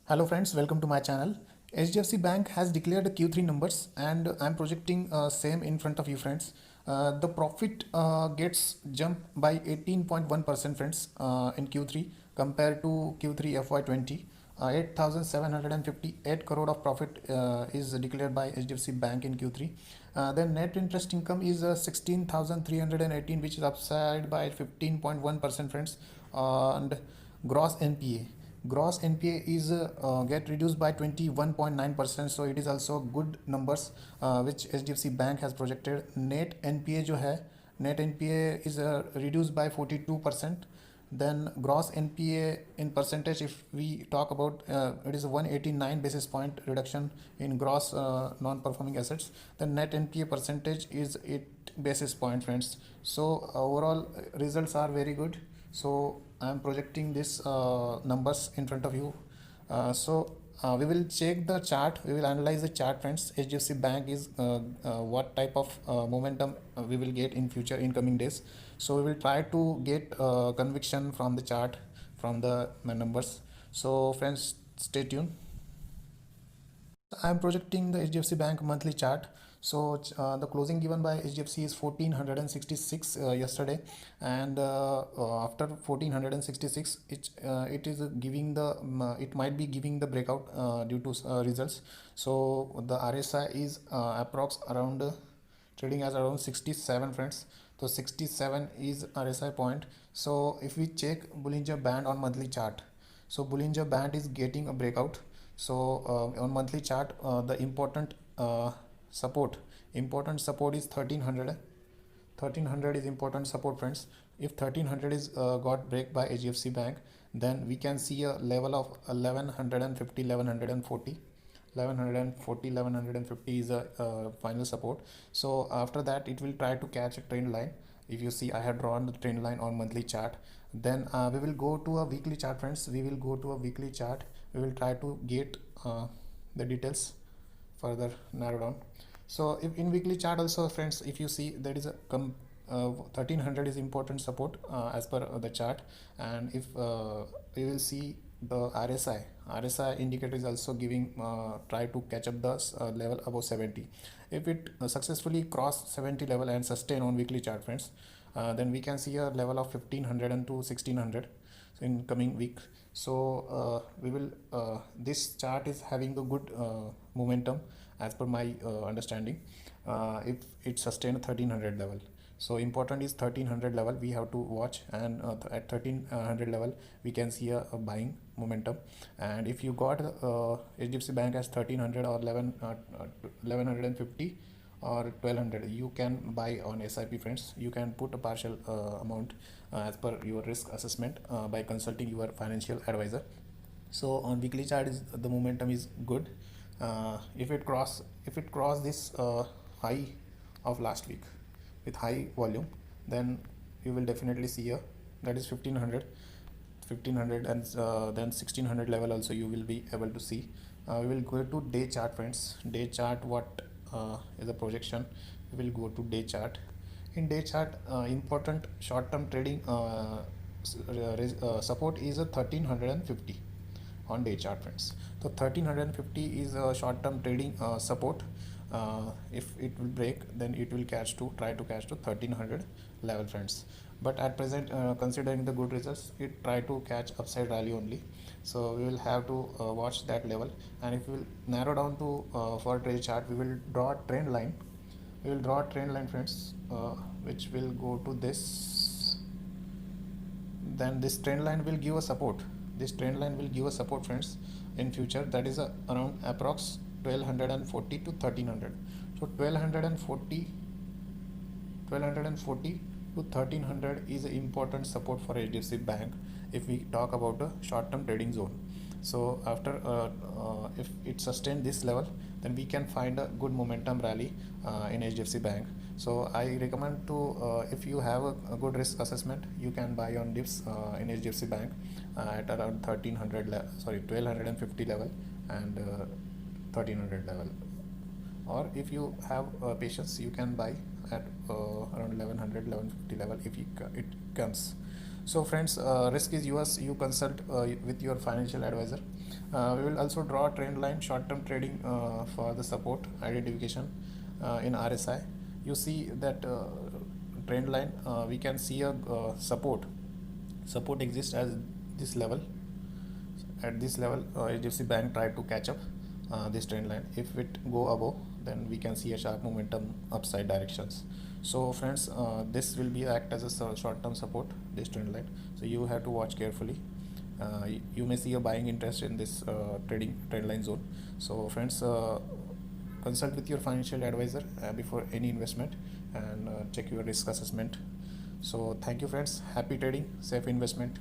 Hello friends, welcome to my channel. HDFC Bank has declared Q3 numbers and I'm projecting same in front of you friends. The profit gets jumped by 18.1% friends in Q3 compared to Q3 FY20. 8,758 crore of profit is declared by HDFC Bank in Q3. Then net interest income is 16,318 which is upside by 15.1% friends. And gross NPA is get reduced by 21.9%, so it is also good numbers which HDFC Bank has projected. Net NPA जो है, net NPA is reduced by 42%. Then gross NPA in percentage, if we talk about, it is 189 basis point reduction in gross non-performing assets. The net NPA percentage is 8 basis point friends. So overall results are very good. So I am projecting this numbers in front of you. We will check the chart, we will analyze the chart friends. HDFC Bank is what type of momentum we will get in future in coming days. So we will try to get conviction from the chart, from the numbers. So friends, stay tuned. I am projecting the HDFC Bank monthly chart. So the closing given by HDFC is 1466 yesterday, and after 1466, it is giving the it might be giving the breakout due to results. So the RSI is approx around trading as around 67 friends. So 67 is RSI point. So if we check Bollinger Band on monthly chart, so Bollinger Band is getting a breakout. So on monthly chart, the important support is 1300. 1300 is important support friends. If 1300 is got break by HDFC Bank, then we can see a level of 1150, 1140. 1150 is a final support. So after that it will try to catch a trend line. If you see, I have drawn the trend line on monthly chart. Then we will go to a weekly chart friends. We will go to a weekly chart. We will try to get the details further narrow down. So if in weekly chart also friends, if you see, there is a 1300 is important support as per the chart. And if we will see the RSI indicator is also giving try to catch up the level above 70. If it successfully cross 70 level and sustain on weekly chart friends, then we can see a level of 1500 and to 1600 in coming week. So we will this chart is having the good momentum as per my understanding, if it sustain 1300 level. So important is 1300 level we have to watch, and at 1300 level we can see a buying momentum. And if you got HDFC Bank as 1300 or 1150 or 1200, you can buy on SIP friends. You can put a partial amount as per your risk assessment by consulting your financial advisor. So on weekly chart is the momentum is good. If it cross this high of last week with high volume, then you will definitely see a, that is 1500, and then 1600 level also you will be able to see. We will go to day chart friends. Day chart, what is a projection? We will go to day chart. In day chart, important short-term trading support is a 1350 on day chart friends. So 1350 is a short-term trading support. If it will break, then it will try to catch to 1300 level friends. But at present, considering the good results, it try to catch upside rally only. So we will have to watch that level. And if we will narrow down to for trade chart, we will draw a trend line. We will draw a trend line friends, which will go to this. Then this trend line will give a support. This trend line will give a support friends in future. That is around approx 1240 to 1300. So 1240 to 1300 is an important support for HDFC Bank if we talk about a short-term trading zone. So after if it sustains this level, then we can find a good momentum rally in HDFC Bank. So I recommend to if you have a good risk assessment, you can buy on dips in HDFC Bank at around 1250 level and 1300 level. Or if you have patience, you can buy at around 1100, 1150 level if it comes. So friends, risk is yours. You consult with your financial advisor. We will also draw a trend line, short-term trading for the support identification in RSI. You see that trend line, we can see a support exists as this level. At this level, HDFC Bank tried to catch up this trend line. If it go above, then we can see a sharp momentum upside directions. So friends, this will be act as a short-term support, this trend line. So you have to watch carefully. You may see a buying interest in this trading trend line zone. So friends, consult with your financial advisor before any investment, and check your risk assessment. So thank you friends. Happy trading, safe investment.